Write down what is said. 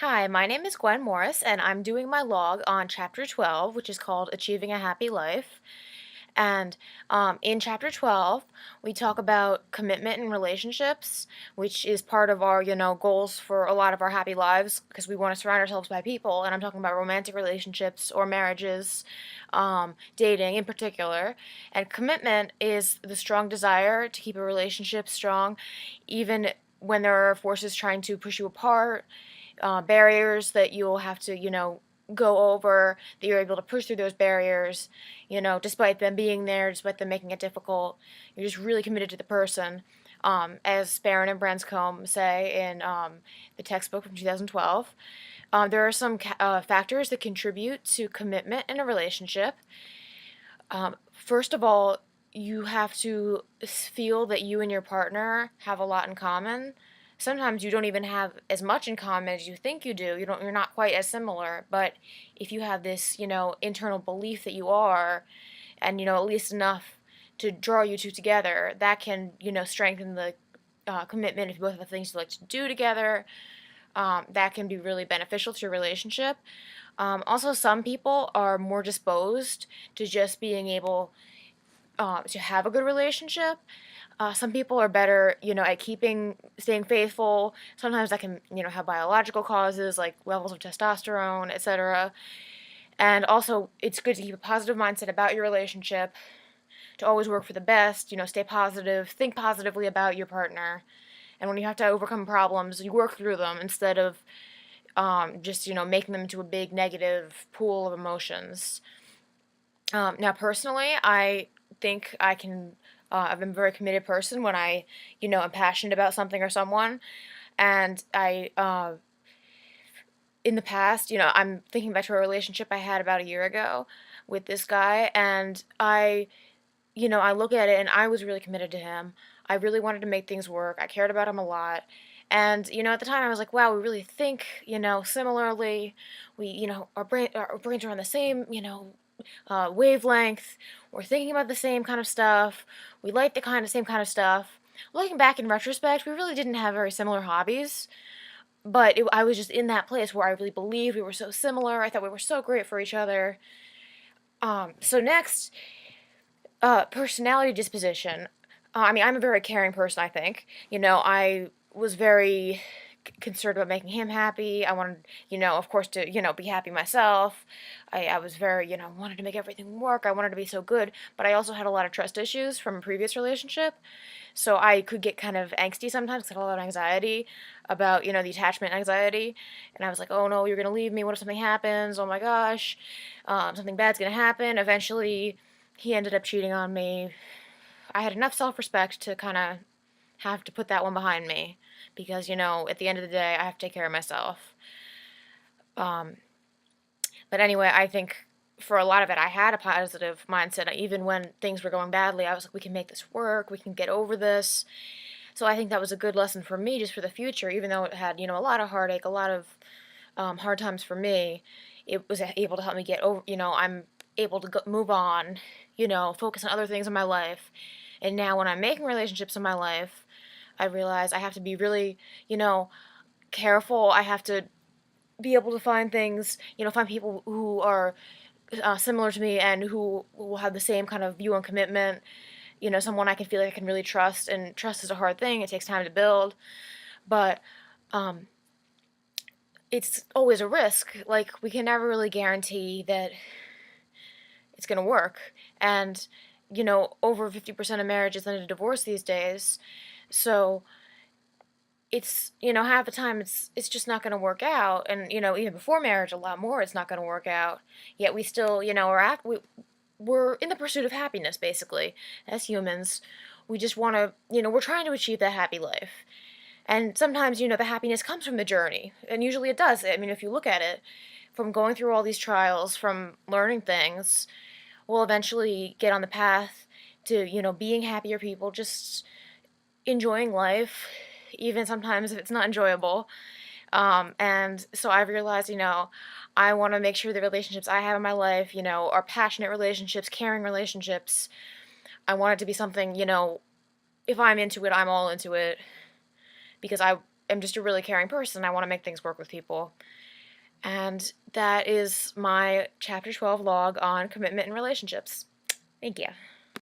Hi, my name is Gwen Morris, and I'm doing my log on Chapter 12, which is called Achieving a Happy Life. And in Chapter 12, we talk about commitment in relationships, which is part of our, goals for a lot of our happy lives because we want to surround ourselves by people. And I'm talking about romantic relationships or marriages, dating in particular. And commitment is the strong desire to keep a relationship strong, even when there are forces trying to push you apart, barriers that you'll have to, go over, that you're able to push through those barriers, despite them being there, despite them making it difficult. You're just really committed to the person. As Barron and Branscombe say in the textbook from 2012, there are some factors that contribute to commitment in a relationship. First of all, you have to feel that you and your partner have a lot in common. Sometimes you don't even have as much in common as you think you do. You're not quite as similar, but if you have this, internal belief that you are, and at least enough to draw you two together, that can, strengthen the commitment. If you both have things you like to do together, that can be really beneficial to your relationship. Also, some people are more disposed to just being able to have a good relationship. Some people are better, at staying faithful. Sometimes that can, have biological causes like levels of testosterone, etc. And also, it's good to keep a positive mindset about your relationship, to always work for the best, stay positive, think positively about your partner. And when you have to overcome problems, you work through them instead of just, making them into a big negative pool of emotions. Now, personally, I think I'm a very committed person when I'm passionate about something or someone. And in the past, I'm thinking back to a relationship I had about a year ago with this guy, and I look at it and I was really committed to him. I really wanted to make things work. I cared about him a lot. And, at the time I was like, wow, we really think, similarly. We, our brains are on the same, wavelength. We're thinking about the same kind of stuff. We like the same kind of stuff. Looking back in retrospect, we really didn't have very similar hobbies, but I was just in that place where I really believed we were so similar. I thought we were so great for each other. So next, personality disposition. I'm a very caring person, I think. I was very concerned about making him happy. I wanted, of course, to, be happy myself. I was very, wanted to make everything work. I wanted to be so good, but I also had a lot of trust issues from a previous relationship. So I could get kind of angsty sometimes, 'cause I had a lot of anxiety about, the attachment anxiety. And I was like, oh no, you're going to leave me. What if something happens? Oh my gosh, something bad's going to happen. Eventually, he ended up cheating on me. I had enough self-respect to kind of have to put that one behind me because, at the end of the day, I have to take care of myself. Um, but anyway, I think for a lot of it, I had a positive mindset. Even when things were going badly, I was like, we can make this work. We can get over this. So I think that was a good lesson for me just for the future, even though it had, a lot of heartache, a lot of hard times for me. It was able to help me get over, I'm able to move on, focus on other things in my life. And now when I'm making relationships in my life, I realize I have to be really, careful. I have to be able to find things, find people who are similar to me and who will have the same kind of view on commitment. Someone I can feel like I can really trust. And trust is a hard thing. It takes time to build. But um, it's always a risk. Like, we can never really guarantee that it's going to work. And, over 50% of marriages end in divorce these days. So it's, half the time it's just not going to work out. And, even before marriage, a lot more, it's not going to work out. Yet we still, we're in the pursuit of happiness, basically, as humans. We just want to, we're trying to achieve that happy life. And sometimes, the happiness comes from the journey. And usually it does. I mean, if you look at it, from going through all these trials, from learning things, we'll eventually get on the path to, being happier people, just enjoying life, even sometimes if it's not enjoyable. And so I realized, I want to make sure the relationships I have in my life, are passionate relationships, caring relationships. I want it to be something, if I'm into it, I'm all into it because I am just a really caring person. I want to make things work with people. And that is my chapter 12 log on commitment and relationships. Thank you.